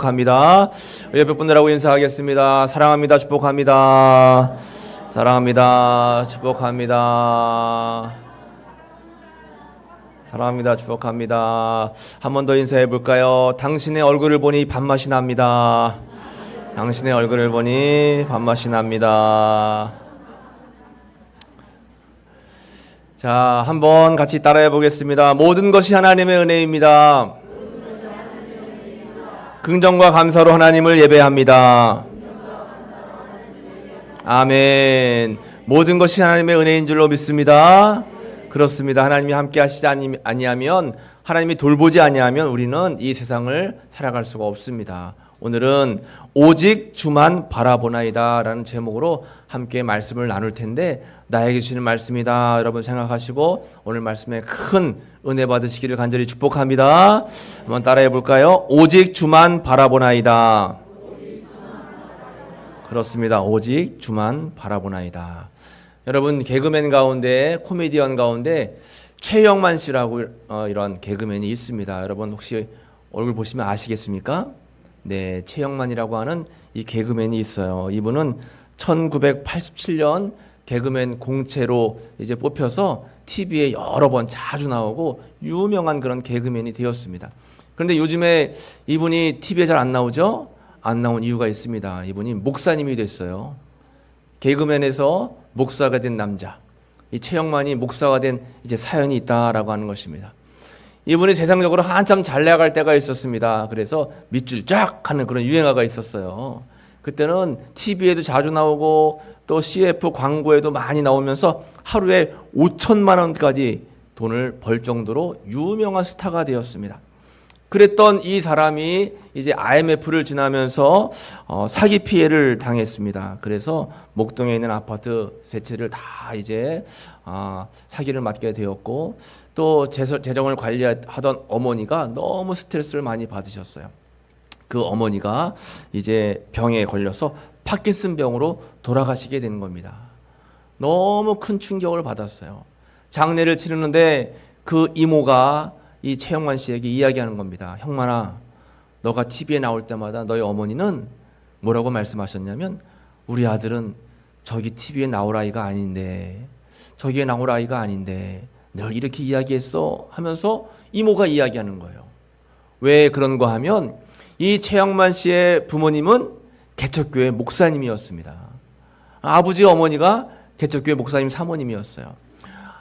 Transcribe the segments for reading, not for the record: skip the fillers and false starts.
축복합니다. 옆에 분들하고 인사하겠습니다. 사랑합니다. 축복합니다. 사랑합니다. 축복합니다. 사랑합니다. 축복합니다. 한 번 더 인사해 볼까요? 당신의 얼굴을 보니 밥맛이 납니다. 당신의 얼굴을 보니 밥맛이 납니다. 자, 한번 같이 따라해 보겠습니다. 모든 것이 하나님의 은혜입니다. 긍정과 감사로 하나님을 예배합니다. 아멘. 모든 것이 하나님의 은혜인 줄로 믿습니다. 그렇습니다. 하나님이 함께 하시지 아니하면, 하나님이 돌보지 아니하면 우리는 이 세상을 살아갈 수가 없습니다. 오늘은 오직 주만 바라보나이다 라는 제목으로 함께 말씀을 나눌 텐데, 나에게 주시는 말씀이다 여러분 생각하시고 오늘 말씀에 큰 은혜 받으시기를 간절히 축복합니다. 한번 따라해 볼까요? 오직 주만 바라보나이다. 그렇습니다. 오직 주만 바라보나이다. 여러분, 개그맨 가운데, 코미디언 가운데 최영만 씨라고 이런 개그맨이 있습니다. 여러분 혹시 얼굴 보시면 아시겠습니까? 네, 최영만이라고 하는 이 개그맨이 있어요. 이분은 1987년 개그맨 공채로 이제 뽑혀서 TV에 여러 번 자주 나오고 유명한 그런 개그맨이 되었습니다. 그런데 요즘에 이분이 TV에 잘 안 나오죠? 안 나온 이유가 있습니다. 이분이 목사님이 됐어요. 개그맨에서 목사가 된 남자. 이 최영만이 목사가 된 이제 사연이 있다라고 하는 것입니다. 이분이 세상적으로 한참 잘 나갈 때가 있었습니다. 그래서 밑줄 쫙 하는 그런 유행어가 있었어요. 그때는 TV에도 자주 나오고 또 CF 광고에도 많이 나오면서 하루에 5천만 원까지 돈을 벌 정도로 유명한 스타가 되었습니다. 그랬던 이 사람이 이제 IMF를 지나면서 사기 피해를 당했습니다. 그래서 목동에 있는 아파트 세 채를 다 이제 사기를 맞게 되었고, 또 재정을 관리하던 어머니가 너무 스트레스를 많이 받으셨어요. 그 어머니가 이제 병에 걸려서 파킨슨 병으로 돌아가시게 된 겁니다. 너무 큰 충격을 받았어요. 장례를 치르는데 그 이모가 이 최영만 씨에게 이야기하는 겁니다. 형만아, 너가 TV에 나올 때마다 너희 어머니는 뭐라고 말씀하셨냐면, 우리 아들은 저기 TV에 나올 아이가 아닌데, 저기에 나올 아이가 아닌데 늘 이렇게 이야기했어 하면서 이모가 이야기하는 거예요. 왜 그런가 하면 이 최영만 씨의 부모님은 개척교회 목사님이었습니다. 아버지 어머니가 개척교회 목사님 사모님이었어요.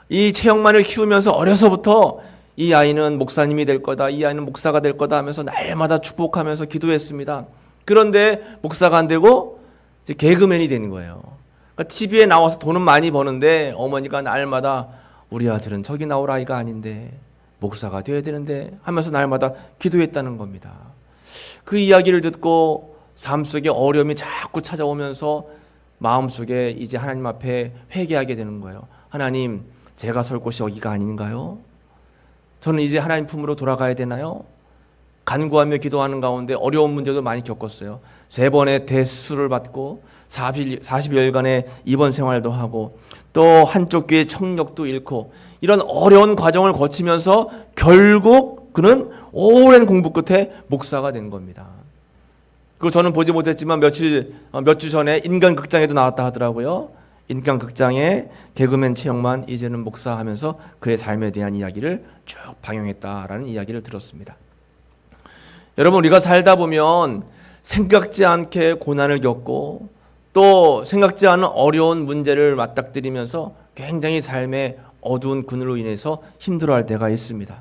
이 최영만을 키우면서 어려서부터 이 아이는 목사님이 될 거다, 이 아이는 목사가 될 거다 하면서 날마다 축복하면서 기도했습니다. 그런데 목사가 안 되고 이제 개그맨이 된 거예요. 그러니까 TV에 나와서 돈은 많이 버는데 어머니가 날마다 우리 아들은 저기 나올 아이가 아닌데 목사가 되어야 되는데 하면서 날마다 기도했다는 겁니다. 그 이야기를 듣고 삶 속에 어려움이 자꾸 찾아오면서 마음속에 이제 하나님 앞에 회개하게 되는 거예요. 하나님, 제가 설 곳이 여기가 아닌가요? 저는 이제 하나님 품으로 돌아가야 되나요? 간구하며 기도하는 가운데 어려운 문제도 많이 겪었어요. 3번의 대수술을 받고 40여일간의 입원 생활도 하고 또 한쪽 귀의 청력도 잃고 이런 어려운 과정을 거치면서 결국 그는 오랜 공부 끝에 목사가 된 겁니다. 그거 저는 보지 못했지만 몇 주 전에 인간극장에도 나왔다 하더라고요. 인간극장에 개그맨 최영만 이제는 목사하면서 그의 삶에 대한 이야기를 쭉 방영했다라는 이야기를 들었습니다. 여러분, 우리가 살다 보면 생각지 않게 고난을 겪고 또 생각지 않은 어려운 문제를 맞닥뜨리면서 굉장히 삶의 어두운 그늘로 인해서 힘들어할 때가 있습니다.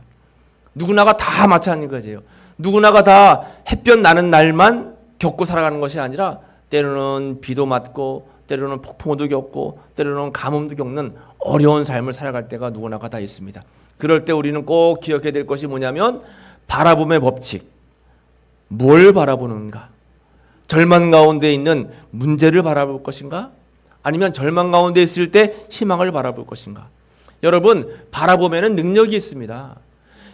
누구나가 다 마찬가지예요. 누구나가 다 햇볕 나는 날만 겪고 살아가는 것이 아니라 때로는 비도 맞고 때로는 폭풍우도 겪고 때로는 가뭄도 겪는 어려운 삶을 살아갈 때가 누구나가 다 있습니다. 그럴 때 우리는 꼭 기억해야 될 것이 뭐냐면 바라봄의 법칙. 뭘 바라보는가? 절망 가운데 있는 문제를 바라볼 것인가? 아니면 절망 가운데 있을 때 희망을 바라볼 것인가? 여러분, 바라보면은 능력이 있습니다.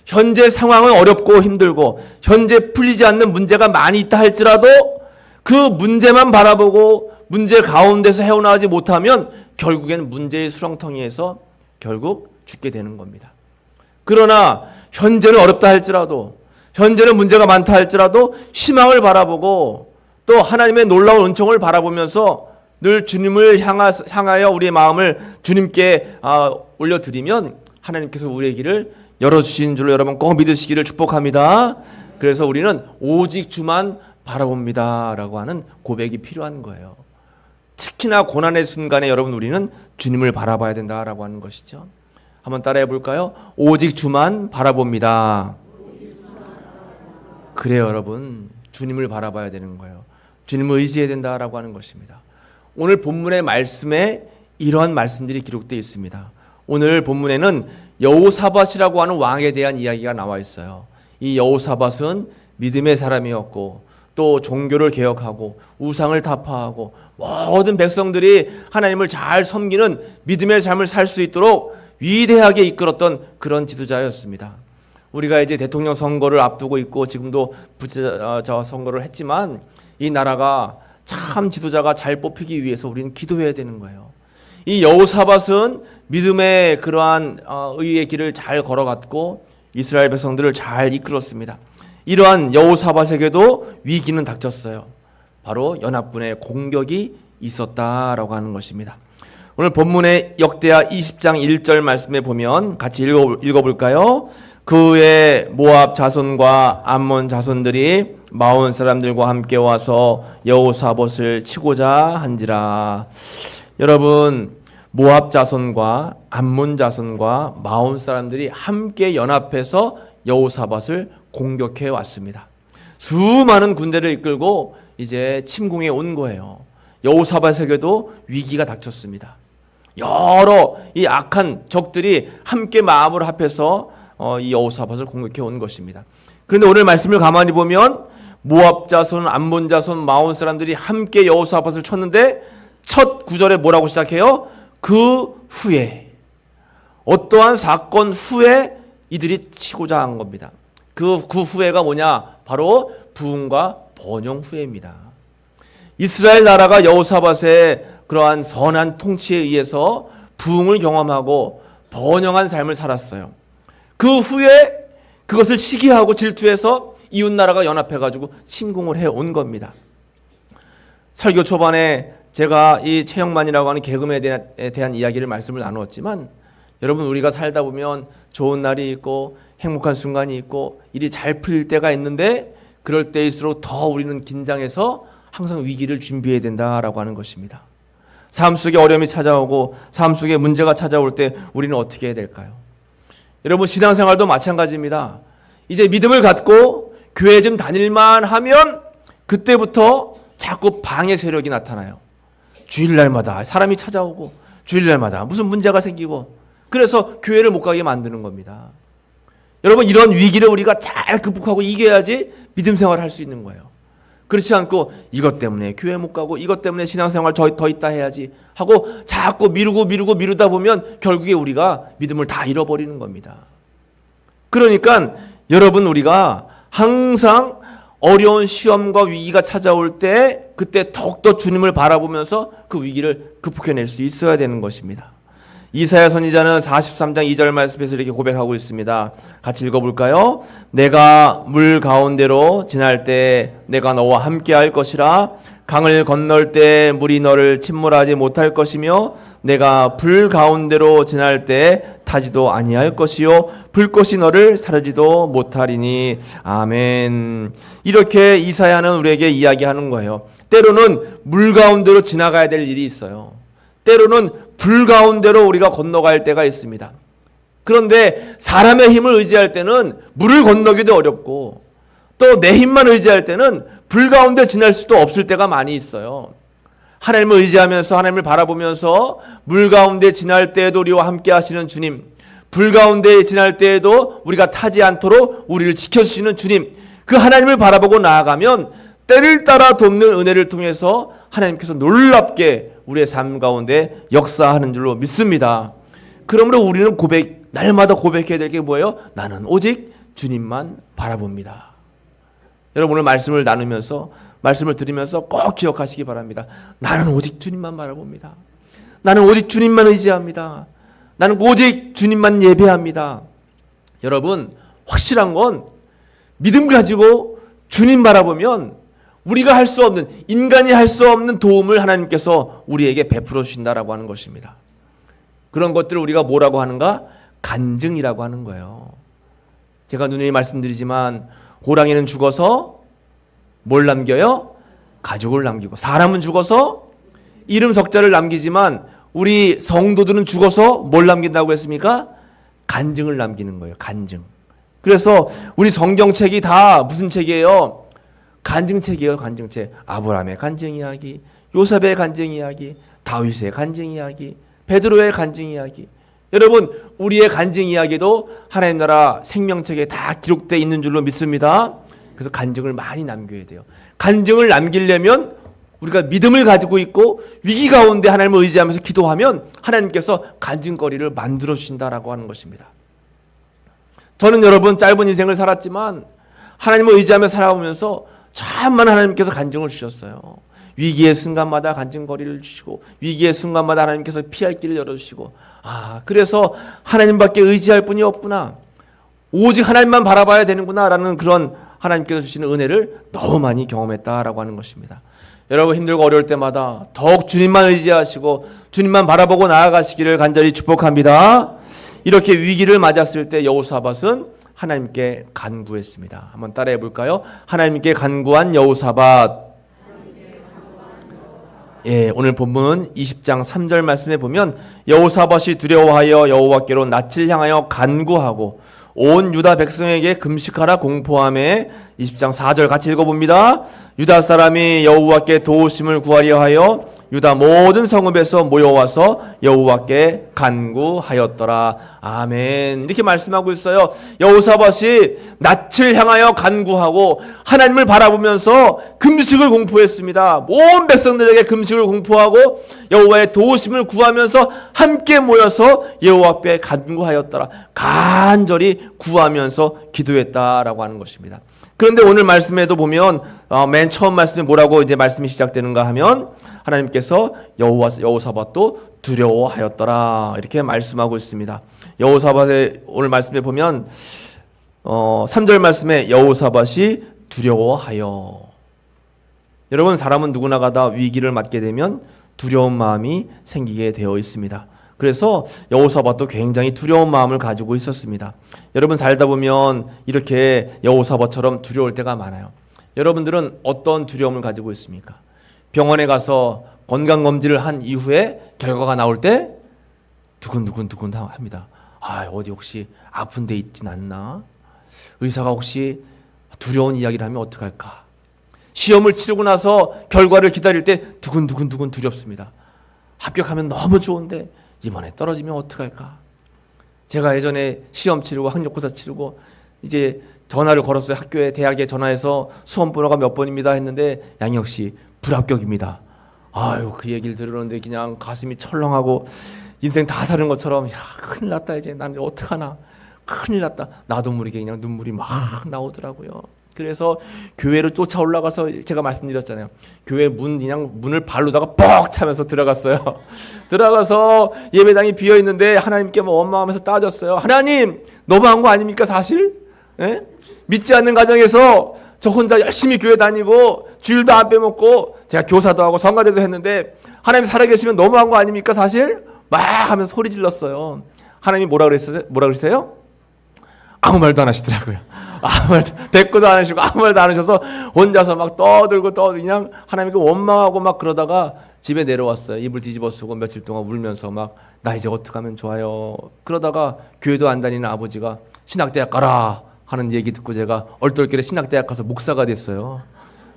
현재 상황은 어렵고 힘들고 현재 풀리지 않는 문제가 많이 있다 할지라도 그 문제만 바라보고 문제 가운데서 헤어나오지 못하면 결국엔 문제의 수렁텅이에서 결국 죽게 되는 겁니다. 그러나 현재는 어렵다 할지라도 현재는 문제가 많다 할지라도 희망을 바라보고 또 하나님의 놀라운 은총을 바라보면서 늘 주님을 향하여 우리의 마음을 주님께 올려드리면 하나님께서 우리의 길을 열어주시는 줄로 여러분 꼭 믿으시기를 축복합니다. 그래서 우리는 오직 주만 바라봅니다 라고 하는 고백이 필요한 거예요. 특히나 고난의 순간에 여러분 우리는 주님을 바라봐야 된다라고 하는 것이죠. 한번 따라해 볼까요? 오직 주만 바라봅니다. 그래요, 여러분. 주님을 바라봐야 되는 거예요. 주님을 의지해야 된다라고 하는 것입니다. 오늘 본문의 말씀에 이러한 말씀들이 기록되어 있습니다. 오늘 본문에는 여호사밧이라고 하는 왕에 대한 이야기가 나와 있어요. 이 여호사밧은 믿음의 사람이었고 또 종교를 개혁하고 우상을 타파하고 모든 백성들이 하나님을 잘 섬기는 믿음의 삶을 살 수 있도록 위대하게 이끌었던 그런 지도자였습니다. 우리가 이제 대통령 선거를 앞두고 있고 지금도 선거를 했지만 이 나라가 참 지도자가 잘 뽑히기 위해서 우리는 기도해야 되는 거예요. 이 여호사밧은 믿음의 그러한 의의 길을 잘 걸어갔고 이스라엘 백성들을 잘 이끌었습니다. 이러한 여호사밧에게도 위기는 닥쳤어요. 바로 연합군의 공격이 있었다라고 하는 것입니다. 오늘 본문의 역대하 20장 1절 말씀에 보면 같이 읽어볼까요? 그 후에 모압 자손과 암몬 자손들이 마온 사람들과 함께 와서 여호사밧을 치고자 한지라. 여러분, 모압 자손과 암몬 자손과 마온 사람들이 함께 연합해서 여호사밧을 공격해 왔습니다. 수많은 군대를 이끌고 이제 침공해 온 거예요. 여호사밧에게도 위기가 닥쳤습니다. 여러 이 악한 적들이 함께 마음을 합해서 이 여호사밧을 공격해 온 것입니다. 그런데 오늘 말씀을 가만히 보면 모압 자손, 암몬 자손, 마온 사람들이 함께 여호사밧을 쳤는데 첫 구절에 뭐라고 시작해요? 그 후에, 어떠한 사건 후에 이들이 치고자 한 겁니다. 그 후회가 뭐냐? 바로 부흥과 번영 후회입니다. 이스라엘 나라가 여호사밧의 그러한 선한 통치에 의해서 부흥을 경험하고 번영한 삶을 살았어요. 그 후에 그것을 시기하고 질투해서 이웃 나라가 연합해가지고 침공을 해온 겁니다. 설교 초반에 제가 이 최영만이라고 하는 개그맨에 대한 이야기를 말씀을 나누었지만 여러분, 우리가 살다 보면 좋은 날이 있고 행복한 순간이 있고 일이 잘 풀릴 때가 있는데 그럴 때일수록 더 우리는 긴장해서 항상 위기를 준비해야 된다라고 하는 것입니다. 삶 속에 어려움이 찾아오고 삶 속에 문제가 찾아올 때 우리는 어떻게 해야 될까요? 여러분, 신앙생활도 마찬가지입니다. 이제 믿음을 갖고 교회 좀 다닐만 하면 그때부터 자꾸 방해 세력이 나타나요. 주일날마다 사람이 찾아오고 주일날마다 무슨 문제가 생기고 그래서 교회를 못 가게 만드는 겁니다. 여러분, 이런 위기를 우리가 잘 극복하고 이겨야지 믿음 생활을 할 수 있는 거예요. 그렇지 않고 이것 때문에 교회 못 가고 이것 때문에 신앙생활 더 있다 해야지 하고 자꾸 미루다 보면 결국에 우리가 믿음을 다 잃어버리는 겁니다. 그러니까 여러분, 우리가 항상 어려운 시험과 위기가 찾아올 때 그때 더욱더 주님을 바라보면서 그 위기를 극복해낼 수 있어야 되는 것입니다. 이사야 선지자는 43장 2절 말씀에서 이렇게 고백하고 있습니다. 같이 읽어볼까요? 내가 물 가운데로 지날 때 내가 너와 함께 할 것이라. 강을 건널 때 물이 너를 침몰하지 못할 것이며 내가 불 가운데로 지날 때 타지도 아니할 것이요 불꽃이 너를 사르지도 못하리니. 아멘. 이렇게 이사야는 우리에게 이야기하는 거예요. 때로는 물 가운데로 지나가야 될 일이 있어요. 때로는 불 가운데로 우리가 건너갈 때가 있습니다. 그런데 사람의 힘을 의지할 때는 물을 건너기도 어렵고 또 내 힘만 의지할 때는 불 가운데 지날 수도 없을 때가 많이 있어요. 하나님을 의지하면서 하나님을 바라보면서 물 가운데 지날 때에도 우리와 함께 하시는 주님, 불 가운데 지날 때에도 우리가 타지 않도록 우리를 지켜주시는 주님, 그 하나님을 바라보고 나아가면 때를 따라 돕는 은혜를 통해서 하나님께서 놀랍게 우리의 삶 가운데 역사하는 줄로 믿습니다. 그러므로 우리는 날마다 고백해야 될 게 뭐예요? 나는 오직 주님만 바라봅니다. 여러분, 오늘 말씀을 나누면서 말씀을 들으면서 꼭 기억하시기 바랍니다. 나는 오직 주님만 바라봅니다. 나는 오직 주님만 의지합니다. 나는 오직 주님만 예배합니다. 여러분, 확실한 건 믿음 가지고 주님 바라보면 우리가 할 수 없는, 인간이 할 수 없는 도움을 하나님께서 우리에게 베풀어 주신다라고 하는 것입니다. 그런 것들을 우리가 뭐라고 하는가? 간증이라고 하는 거예요. 제가 누누이 말씀드리지만 호랑이는 죽어서 뭘 남겨요? 가죽을 남기고, 사람은 죽어서 이름 석자를 남기지만 우리 성도들은 죽어서 뭘 남긴다고 했습니까? 간증을 남기는 거예요. 간증. 그래서 우리 성경책이 다 무슨 책이에요? 간증책이에요. 간증책. 아브라함의 간증 이야기, 요셉의 간증 이야기, 다윗의 간증 이야기, 베드로의 간증 이야기. 여러분, 우리의 간증 이야기도 하나님 나라 생명책에 다 기록되어 있는 줄로 믿습니다. 그래서 간증을 많이 남겨야 돼요. 간증을 남기려면 우리가 믿음을 가지고 있고 위기 가운데 하나님을 의지하면서 기도하면 하나님께서 간증거리를 만들어 주신다라고 하는 것입니다. 저는 여러분 짧은 인생을 살았지만 하나님을 의지하며 살아오면서 참만 하나님께서 간증을 주셨어요. 위기의 순간마다 간증거리를 주시고 위기의 순간마다 하나님께서 피할 길을 열어주시고, 그래서 하나님밖에 의지할 분이 없구나, 오직 하나님만 바라봐야 되는구나 라는 그런 하나님께서 주시는 은혜를 너무 많이 경험했다라고 하는 것입니다. 여러분 힘들고 어려울 때마다 더욱 주님만 의지하시고 주님만 바라보고 나아가시기를 간절히 축복합니다. 이렇게 위기를 맞았을 때 여호사밧은 하나님께 간구했습니다. 한번 따라해 볼까요? 하나님께 간구한 여호사밧. 오늘 본문 20장 3절 말씀에 보면 여호사밧이 두려워하여 여호와께로 낯을 향하여 간구하고 온 유다 백성에게 금식하라 공포하매, 20장 4절 같이 읽어봅니다. 유다 사람이 여호와께 도우심을 구하려 하여 유다 모든 성읍에서 모여와서 여호와께 간구하였더라. 아멘. 이렇게 말씀하고 있어요. 여호사밧이 낯을 향하여 간구하고 하나님을 바라보면서 금식을 공포했습니다. 온 백성들에게 금식을 공포하고 여호와의 도우심을 구하면서 함께 모여서 여호와 앞에 간구하였더라. 간절히 구하면서 기도했다라고 하는 것입니다. 그런데 오늘 말씀에도 보면 맨 처음 말씀에 뭐라고 이제 말씀이 시작되는가 하면 하나님께서 여호사밧도 두려워하였더라 이렇게 말씀하고 있습니다. 여호사밧의 오늘 말씀에 보면 3절 말씀에 여호사밧이 두려워하여. 여러분 사람은 누구나가 다 위기를 맞게 되면 두려운 마음이 생기게 되어 있습니다. 그래서 여호사밧도 굉장히 두려운 마음을 가지고 있었습니다. 여러분 살다 보면 이렇게 여호사밧처럼 두려울 때가 많아요. 여러분들은 어떤 두려움을 가지고 있습니까? 병원에 가서 건강검진을 한 이후에 결과가 나올 때 두근두근 합니다. 어디 혹시 아픈 데 있진 않나? 의사가 혹시 두려운 이야기를 하면 어떡할까? 시험을 치르고 나서 결과를 기다릴 때 두근두근 두렵습니다. 합격하면 너무 좋은데 이번에 떨어지면 어떡할까? 제가 예전에 시험 치르고 학력고사 치르고 이제 전화를 걸었어요. 학교에, 대학에 전화해서 수험 번호가 몇 번입니다 했는데 양혁 씨 불합격입니다. 그 얘기를 들으는데 그냥 가슴이 철렁하고 인생 다 사는 것처럼 큰일 났다, 이제 난 어떡하나, 큰일 났다. 나도 모르게 그냥 눈물이 막 나오더라고요. 그래서 교회로 쫓아 올라가서 제가 말씀드렸잖아요. 교회 문을 발로다가 뻑 차면서 들어갔어요. 들어가서 예배당이 비어 있는데 하나님께 원망하면서 따졌어요. 하나님, 너무한 거 아닙니까 사실? 믿지 않는 가정에서 저 혼자 열심히 교회 다니고 주일도 안 빼먹고 제가 교사도 하고 성가대도 했는데 하나님 살아계시면 너무한 거 아닙니까 사실? 막 하면서 소리 질렀어요. 하나님이 뭐라 그러세요? 아무 말도 안 하시더라고요. 아무 말도, 대꾸도 안 하시고 아무 말도 안 하셔서 혼자서 막 떠들고 그냥 하나님께 원망하고 막 그러다가 집에 내려왔어요. 이불 뒤집어 쓰고 며칠 동안 울면서 막 나 이제 어떡하면 좋아요. 그러다가 교회도 안 다니는 아버지가 신학대학 가라 하는 얘기 듣고 제가 얼떨결에 신학대학 가서 목사가 됐어요.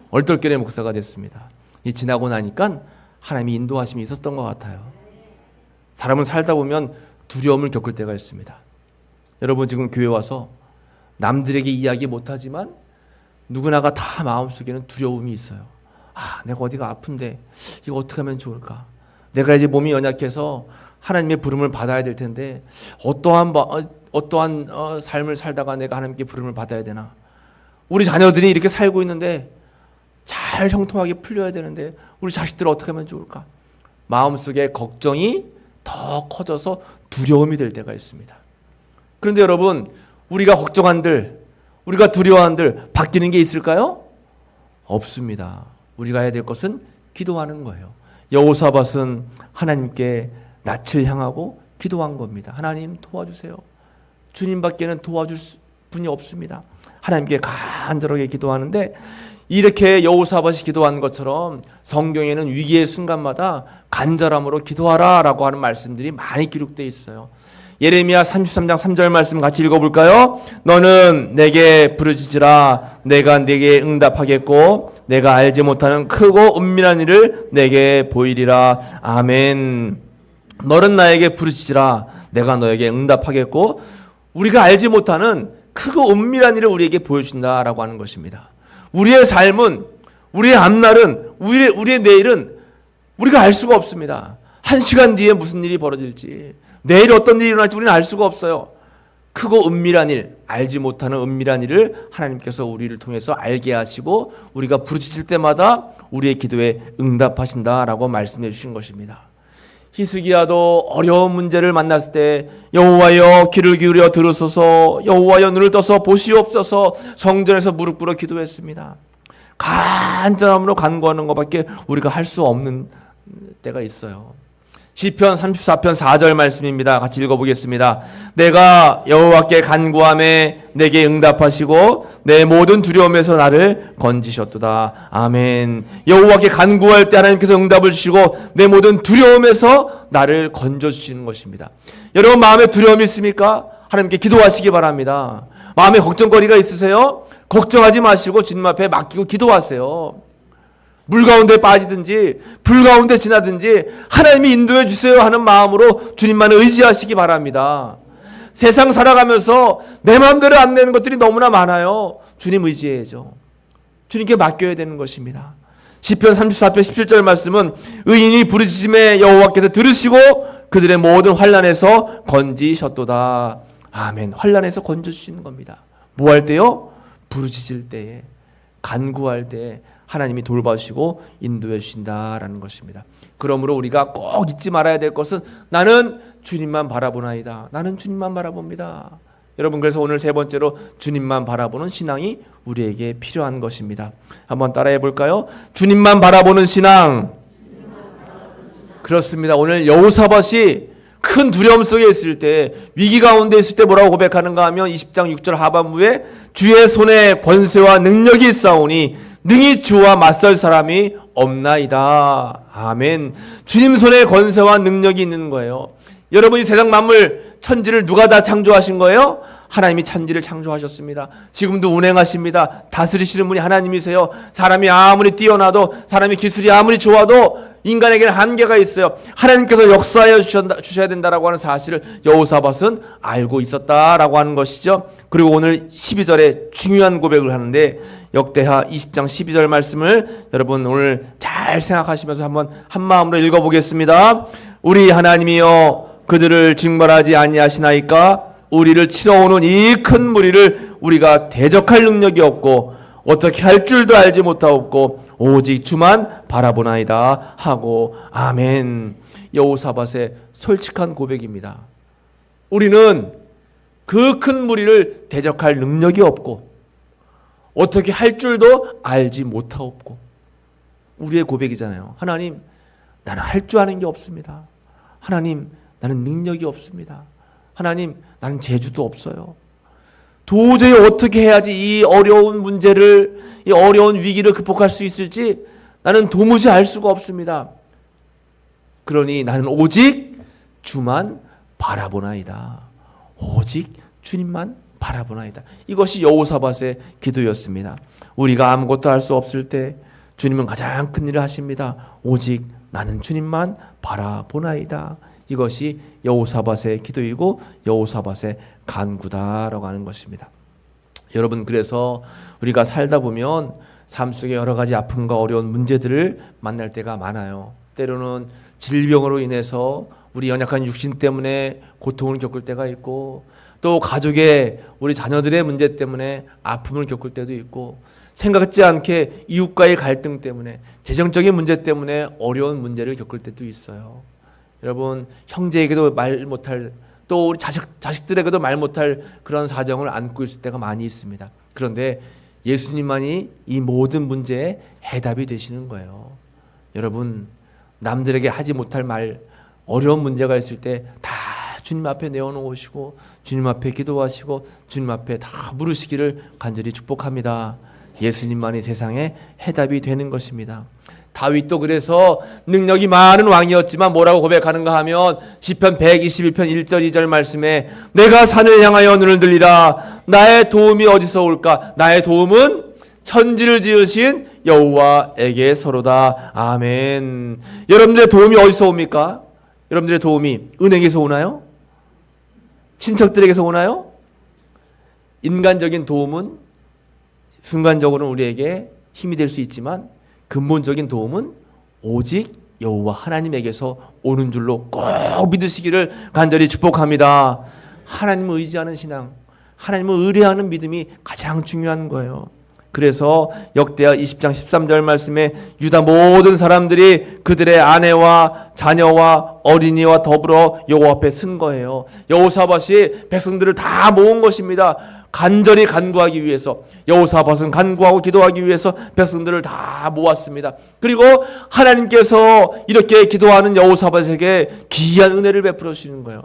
얼떨결에 목사가 됐습니다. 이 지나고 나니까 하나님이 인도하심이 있었던 것 같아요. 사람은 살다 보면 두려움을 겪을 때가 있습니다. 여러분 지금 교회 와서 남들에게 이야기 못하지만 누구나가 다 마음속에는 두려움이 있어요. 내가 어디가 아픈데 이거 어떻게 하면 좋을까? 내가 이제 몸이 연약해서 하나님의 부름을 받아야 될 텐데 어떠한 삶을 살다가 내가 하나님께 부름을 받아야 되나? 우리 자녀들이 이렇게 살고 있는데 잘 형통하게 풀려야 되는데 우리 자식들을 어떻게 하면 좋을까? 마음속에 걱정이 더 커져서 두려움이 될 때가 있습니다. 그런데 여러분 우리가 걱정한들 우리가 두려워한들 바뀌는 게 있을까요? 없습니다. 우리가 해야 될 것은 기도하는 거예요. 여호사밧은 하나님께 낯을 향하고 기도한 겁니다. 하나님 도와주세요. 주님밖에는 도와줄 분이 없습니다. 하나님께 간절하게 기도하는데, 이렇게 여호사밧이 기도한 것처럼 성경에는 위기의 순간마다 간절함으로 기도하라 라고 하는 말씀들이 많이 기록되어 있어요. 예레미야 33장 3절 말씀 같이 읽어볼까요? 너는 내게 부르짖으라. 내가 내게 응답하겠고 내가 알지 못하는 크고 은밀한 일을 내게 보이리라. 아멘. 너는 나에게 부르짖으라. 내가 너에게 응답하겠고 우리가 알지 못하는 크고 은밀한 일을 우리에게 보여준다라고 하는 것입니다. 우리의 삶은, 우리의 앞날은, 우리의 내일은 우리가 알 수가 없습니다. 1시간 뒤에 무슨 일이 벌어질지, 내일 어떤 일이 일어날지 우리는 알 수가 없어요. 크고 은밀한 일, 알지 못하는 은밀한 일을 하나님께서 우리를 통해서 알게 하시고 우리가 부르짖을 때마다 우리의 기도에 응답하신다라고 말씀해 주신 것입니다. 히스기야도 어려운 문제를 만났을 때 여호와여 귀를 기울여 들으소서, 여호와여 눈을 떠서 보시옵소서 성전에서 무릎 꿇어 기도했습니다. 간절함으로 간구하는 것밖에 우리가 할 수 없는 때가 있어요. 시편 34편 4절 말씀입니다. 같이 읽어보겠습니다. 내가 여호와께 간구하매 내게 응답하시고 내 모든 두려움에서 나를 건지셨도다. 아멘. 여호와께 간구할 때 하나님께서 응답을 주시고 내 모든 두려움에서 나를 건져주시는 것입니다. 여러분 마음에 두려움이 있습니까? 하나님께 기도하시기 바랍니다. 마음에 걱정거리가 있으세요? 걱정하지 마시고 주님 앞에 맡기고 기도하세요. 물 가운데 빠지든지 불 가운데 지나든지 하나님이 인도해 주세요 하는 마음으로 주님만 의지하시기 바랍니다. 세상 살아가면서 내 마음대로 안 되는 것들이 너무나 많아요. 주님 의지해야죠. 주님께 맡겨야 되는 것입니다. 시편 34편 17절 말씀은 의인이 부르짖음에 여호와께서 들으시고 그들의 모든 환난에서 건지셨도다. 아멘. 환난에서 건져주시는 겁니다. 뭐 할 때요? 부르짖을 때에, 간구할 때에 하나님이 돌봐주시고 인도해 주신다라는 것입니다. 그러므로 우리가 꼭 잊지 말아야 될 것은 나는 주님만 바라보나이다. 나는 주님만 바라봅니다. 여러분, 그래서 오늘 세 번째로 주님만 바라보는 신앙이 우리에게 필요한 것입니다. 한번 따라해 볼까요? 주님만 바라보는 신앙. 그렇습니다. 오늘 여호사밧이 큰 두려움 속에 있을 때, 위기 가운데 있을 때 뭐라고 고백하는가 하면 20장 6절 하반부에 주의 손에 권세와 능력이 있사오니 능히 주와 맞설 사람이 없나이다. 아멘. 주님 손에 권세와 능력이 있는 거예요. 여러분이 세상 만물 천지를 누가 다 창조하신 거예요? 하나님이 천지를 창조하셨습니다. 지금도 운행하십니다. 다스리시는 분이 하나님이세요. 사람이 아무리 뛰어나도, 사람이 기술이 아무리 좋아도 인간에게는 한계가 있어요. 하나님께서 역사하여 주셔야 된다라고 하는 사실을 여호사밧은 알고 있었다라고 하는 것이죠. 그리고 오늘 12절에 중요한 고백을 하는데, 역대하 20장 12절 말씀을 여러분 오늘 잘 생각하시면서 한번 한 마음으로 읽어보겠습니다. 우리 하나님이여 그들을 징벌하지 아니하시나이까? 우리를 치러오는 이 큰 무리를 우리가 대적할 능력이 없고 어떻게 할 줄도 알지 못하옵고 오직 주만 바라보나이다 하고. 아멘. 여호사밧의 솔직한 고백입니다. 우리는 그 큰 무리를 대적할 능력이 없고 어떻게 할 줄도 알지 못하옵고. 우리의 고백이잖아요. 하나님, 나는 할 줄 아는 게 없습니다. 하나님, 나는 능력이 없습니다. 하나님, 나는 재주도 없어요. 도저히 어떻게 해야지 이 어려운 문제를, 이 어려운 위기를 극복할 수 있을지 나는 도무지 알 수가 없습니다. 그러니 나는 오직 주만 바라보나이다. 오직 주님만 바라보나이다. 이것이 여호사밧의 기도였습니다. 우리가 아무것도 할 수 없을 때 주님은 가장 큰 일을 하십니다. 오직 나는 주님만 바라보나이다. 이것이 여호사밧의 기도이고 여호사밧의 간구다라고 하는 것입니다. 여러분, 그래서 우리가 살다 보면 삶 속에 여러 가지 아픔과 어려운 문제들을 만날 때가 많아요. 때로는 질병으로 인해서 우리 연약한 육신 때문에 고통을 겪을 때가 있고, 또 가족의, 우리 자녀들의 문제 때문에 아픔을 겪을 때도 있고, 생각지 않게 이웃과의 갈등 때문에, 재정적인 문제 때문에 어려운 문제를 겪을 때도 있어요. 여러분, 형제에게도 말 못할, 또 우리 자식들에게도 말 못할 그런 사정을 안고 있을 때가 많이 있습니다. 그런데 예수님만이 이 모든 문제의 해답이 되시는 거예요. 여러분, 남들에게 하지 못할 말, 어려운 문제가 있을 때 다 주님 앞에 내어놓으시고 주님 앞에 기도하시고 주님 앞에 다 물으시기를 간절히 축복합니다. 예수님만이 세상의 해답이 되는 것입니다. 다윗도 그래서 능력이 많은 왕이었지만 뭐라고 고백하는가 하면 시편 121편 1절 2절 말씀에 내가 산을 향하여 눈을 들리라 나의 도움이 어디서 올까? 나의 도움은 천지를 지으신 여호와에게서로다. 아멘. 여러분들의 도움이 어디서 옵니까? 여러분들의 도움이 은행에서 오나요? 친척들에게서 오나요? 인간적인 도움은 순간적으로 우리에게 힘이 될 수 있지만 근본적인 도움은 오직 여호와 하나님에게서 오는 줄로 꼭 믿으시기를 간절히 축복합니다. 하나님을 의지하는 신앙, 하나님을 의뢰하는 믿음이 가장 중요한 거예요. 그래서 역대하 20장 13절 말씀에 유다 모든 사람들이 그들의 아내와 자녀와 어린이와 더불어 여호와 앞에 쓴 거예요. 여호사밧이 백성들을 다 모은 것입니다. 간절히 간구하기 위해서. 여호사밧은 간구하고 기도하기 위해서 백성들을 다 모았습니다. 그리고 하나님께서 이렇게 기도하는 여호사밧에게 귀한 은혜를 베풀어 주시는 거예요.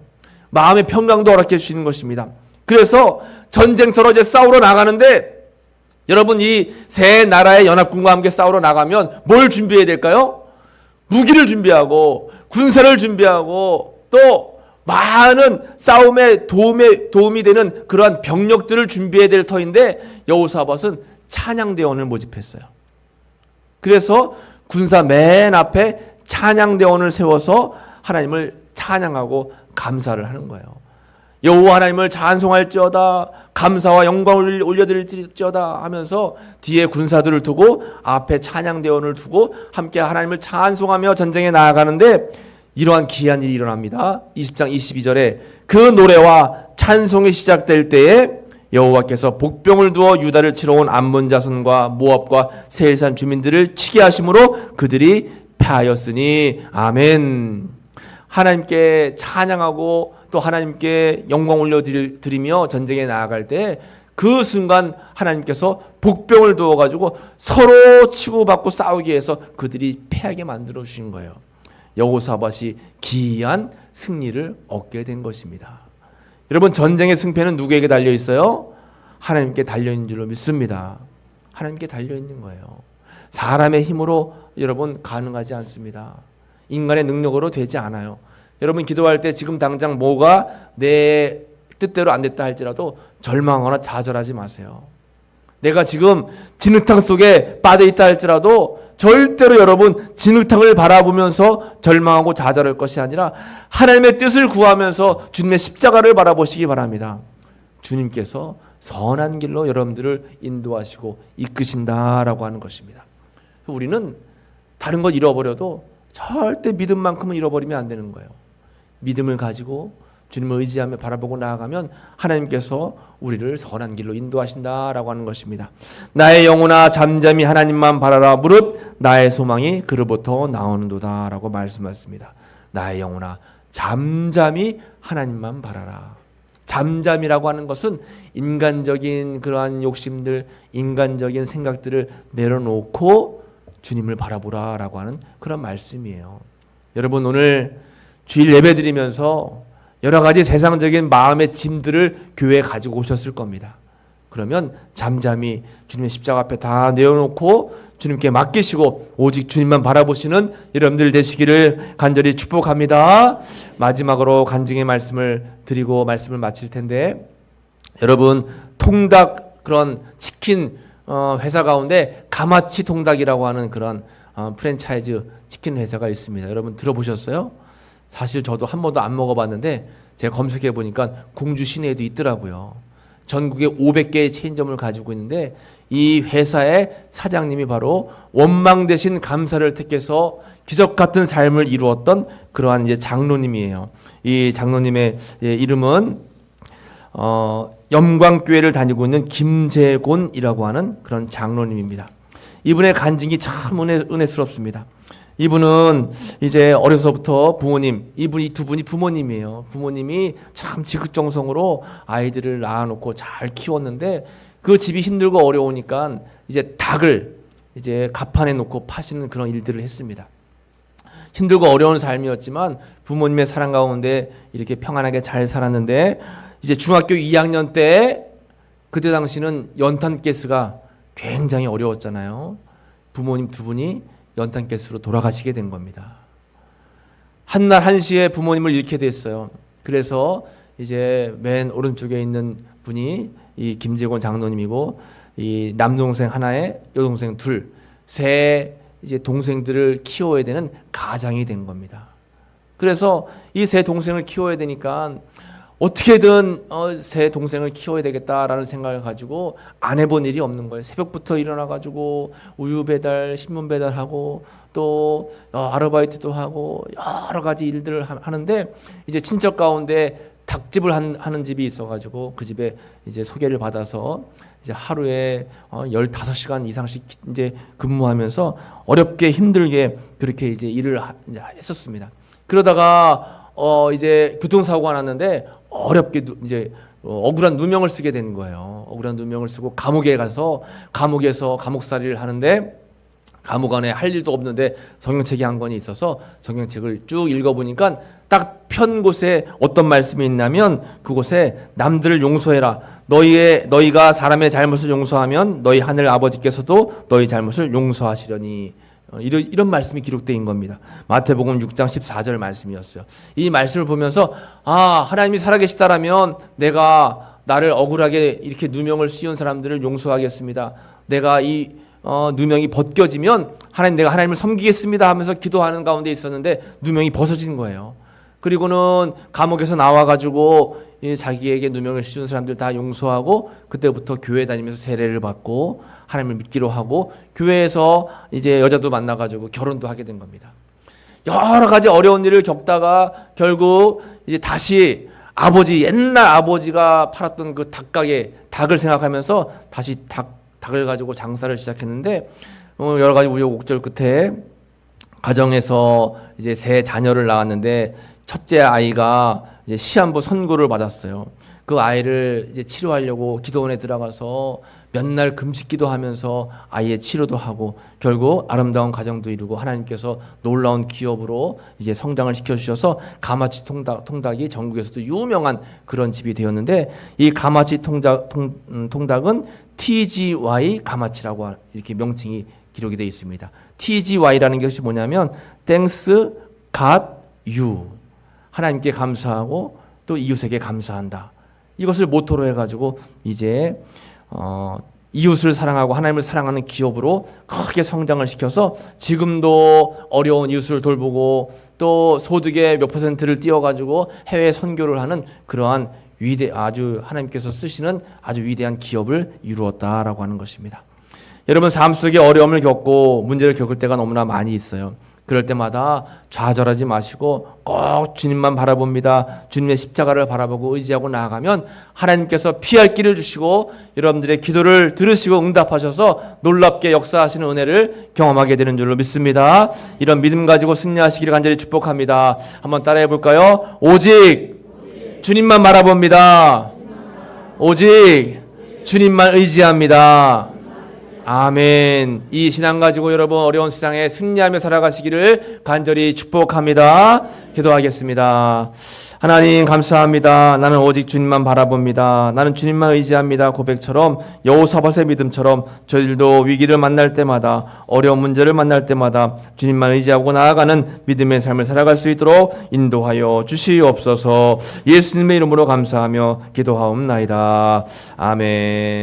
마음의 평강도 허락해 주시는 것입니다. 그래서 전쟁터로 이제 싸우러 나가는데 여러분, 이 세 나라의 연합군과 함께 싸우러 나가면 뭘 준비해야 될까요? 무기를 준비하고 군사를 준비하고 또 많은 싸움에 도움이 되는 그러한 병력들을 준비해야 될 터인데 여호사밧은 찬양대원을 모집했어요. 그래서 군사 맨 앞에 찬양대원을 세워서 하나님을 찬양하고 감사를 하는 거예요. 여호와 하나님을 찬송할지어다 감사와 영광을 올려드릴지어다 하면서 뒤에 군사들을 두고 앞에 찬양대원을 두고 함께 하나님을 찬송하며 전쟁에 나아가는데 이러한 귀한 일이 일어납니다. 20장 22절에 그 노래와 찬송이 시작될 때에 여호와께서 복병을 두어 유다를 치러 온 암몬 자손과 모압과 세일산 주민들을 치게 하심으로 그들이 패하였으니 아멘. 하나님께 찬양하고 또 하나님께 영광 올려드리며 전쟁에 나아갈 때 그 순간 하나님께서 복병을 두어가지고 서로 치고받고 싸우기 위해서 그들이 패하게 만들어 주신 거예요. 여호사밧이 기이한 승리를 얻게 된 것입니다. 여러분, 전쟁의 승패는 누구에게 달려 있어요? 하나님께 달려 있는 줄로 믿습니다. 하나님께 달려 있는 거예요. 사람의 힘으로 여러분 가능하지 않습니다. 인간의 능력으로 되지 않아요. 여러분, 기도할 때 지금 당장 뭐가 내 뜻대로 안 됐다 할지라도 절망하거나 좌절하지 마세요. 내가 지금 진흙탕 속에 빠져 있다 할지라도 절대로 여러분 진흙탕을 바라보면서 절망하고 좌절할 것이 아니라 하나님의 뜻을 구하면서 주님의 십자가를 바라보시기 바랍니다. 주님께서 선한 길로 여러분들을 인도하시고 이끄신다라고 하는 것입니다. 우리는 다른 것 잃어버려도 절대 믿음만큼은 잃어버리면 안 되는 거예요. 믿음을 가지고 주님을 의지하며 바라보고 나아가면 하나님께서 우리를 선한 길로 인도하신다라고 하는 것입니다. 나의 영혼아 잠잠히 하나님만 바라라 무릇 나의 소망이 그로부터 나오는도다 라고 말씀하셨습니다. 나의 영혼아 잠잠히 하나님만 바라라. 잠잠이라고 하는 것은 인간적인 그러한 욕심들, 인간적인 생각들을 내려놓고 주님을 바라보라 라고 하는 그런 말씀이에요. 여러분, 오늘 주일 예배 드리면서 여러 가지 세상적인 마음의 짐들을 교회에 가지고 오셨을 겁니다. 그러면 잠잠히 주님의 십자가 앞에 다 내어놓고 주님께 맡기시고 오직 주님만 바라보시는 여러분들 되시기를 간절히 축복합니다. 마지막으로 간증의 말씀을 드리고 말씀을 마칠 텐데, 여러분, 통닭 그런 치킨 회사 가운데 가마치 통닭이라고 하는 그런 프랜차이즈 치킨 회사가 있습니다. 여러분 들어보셨어요? 사실 저도 한 번도 안 먹어봤는데 제가 검색해 보니까 공주 시내에도 있더라고요. 전국에 500개의 체인점을 가지고 있는데 이 회사의 사장님이 바로 원망 대신 감사를 택해서 기적 같은 삶을 이루었던 그러한 이제 장로님이에요. 이 장로님의 이름은 영광교회를 다니고 있는 김재곤이라고 하는 그런 장로님입니다. 이분의 간증이 참 은혜스럽습니다. 이분은 이제 어려서부터 부모님, 이분이 두 분이 부모님이에요. 부모님이 참 지극정성으로 아이들을 낳아놓고 잘 키웠는데 그 집이 힘들고 어려우니까 이제 닭을 이제 갑판에 놓고 파시는 그런 일들을 했습니다. 힘들고 어려운 삶이었지만 부모님의 사랑 가운데 이렇게 평안하게 잘 살았는데 이제 중학교 2학년 때 그때 당시는 연탄가스가 굉장히 어려웠잖아요. 부모님 두 분이 연탄가스로 돌아가시게 된 겁니다. 한날 한시에 부모님을 잃게 됐어요. 그래서 이제 맨 오른쪽에 있는 분이 이 김재곤 장로님이고 이 남동생 하나에 여동생 둘, 세 이제 동생들을 키워야 되는 가장이 된 겁니다. 그래서 이 세 동생을 키워야 되니까 어떻게든 세 동생을 키워야 되겠다라는 생각을 가지고 안 해본 일이 없는 거예요. 새벽부터 일어나가지고 우유 배달, 신문 배달하고 또 아르바이트도 하고 여러 가지 일들을 하는데 이제 친척 가운데 닭집을 하는 집이 있어가지고 그 집에 이제 소개를 받아서 이제 하루에 15시간 이상씩 이제 근무하면서 어렵게 힘들게 그렇게 이제 일을 이제 했었습니다. 그러다가 이제 교통사고가 났는데 어렵게 이제 억울한 누명을 쓰게 된 거예요. 억울한 누명을 쓰고 감옥에 가서 감옥에서 감옥살이를 하는데 감옥 안에 할 일도 없는데 성경책이 한 권이 있어서 성경책을 쭉 읽어보니까 딱 편 곳에 어떤 말씀이 있냐면 그곳에 남들을 용서해라. 너희가 사람의 잘못을 용서하면 너희 하늘 아버지께서도 너희 잘못을 용서하시려니. 이런 말씀이 기록되어 있는 겁니다. 마태복음 6장 14절 말씀이었어요. 이 말씀을 보면서 하나님이 살아계시다라면 내가 나를 억울하게 이렇게 누명을 씌운 사람들을 용서하겠습니다. 내가 이 누명이 벗겨지면 내가 하나님을 섬기겠습니다 하면서 기도하는 가운데 있었는데 누명이 벗어진 거예요. 그리고는 감옥에서 나와가지고 자기에게 누명을 씌운 사람들 다 용서하고 그때부터 교회 다니면서 세례를 받고 하나님을 믿기로 하고 교회에서 이제 여자도 만나가지고 결혼도 하게 된 겁니다. 여러 가지 어려운 일을 겪다가 결국 이제 다시 옛날 아버지가 팔았던 그 닭가게 닭을 생각하면서 다시 닭을 가지고 장사를 시작했는데 여러 가지 우여곡절 끝에 가정에서 이제 세 자녀를 낳았는데 첫째 아이가 이제 시한부 선고를 받았어요. 그 아이를 이제 치료하려고 기도원에 들어가서 몇 날 금식 기도하면서 아이의 치료도 하고 결국 아름다운 가정도 이루고 하나님께서 놀라운 기업으로 이제 성장을 시켜주셔서 가마치 통닭이 전국에서도 유명한 그런 집이 되었는데 이 가마치 통닭은 TGY 가마치라고 이렇게 명칭이 기록이 되어 있습니다. TGY라는 것이 뭐냐면 Thanks God You. 하나님께 감사하고 또 이웃에게 감사한다. 이것을 모토로 해가지고 이제 이웃을 사랑하고 하나님을 사랑하는 기업으로 크게 성장을 시켜서 지금도 어려운 이웃을 돌보고 또 소득의 몇 %를 띄워가지고 해외 선교를 하는 그러한 아주 하나님께서 쓰시는 아주 위대한 기업을 이루었다라고 하는 것입니다. 여러분 삶 속에 어려움을 겪고 문제를 겪을 때가 너무나 많이 있어요. 그럴 때마다 좌절하지 마시고 꼭 주님만 바라봅니다. 주님의 십자가를 바라보고 의지하고 나아가면 하나님께서 피할 길을 주시고 여러분들의 기도를 들으시고 응답하셔서 놀랍게 역사하시는 은혜를 경험하게 되는 줄로 믿습니다. 이런 믿음 가지고 승리하시기를 간절히 축복합니다. 한번 따라해 볼까요? 오직 주님만 바라봅니다. 오직 주님만 의지합니다. 아멘. 이 신앙 가지고 여러분 어려운 세상에 승리하며 살아가시기를 간절히 축복합니다. 기도하겠습니다. 하나님 감사합니다. 나는 오직 주님만 바라봅니다. 나는 주님만 의지합니다. 고백처럼 여호사밧의 믿음처럼 저희들도 위기를 만날 때마다 어려운 문제를 만날 때마다 주님만 의지하고 나아가는 믿음의 삶을 살아갈 수 있도록 인도하여 주시옵소서. 예수님의 이름으로 감사하며 기도하옵나이다. 아멘.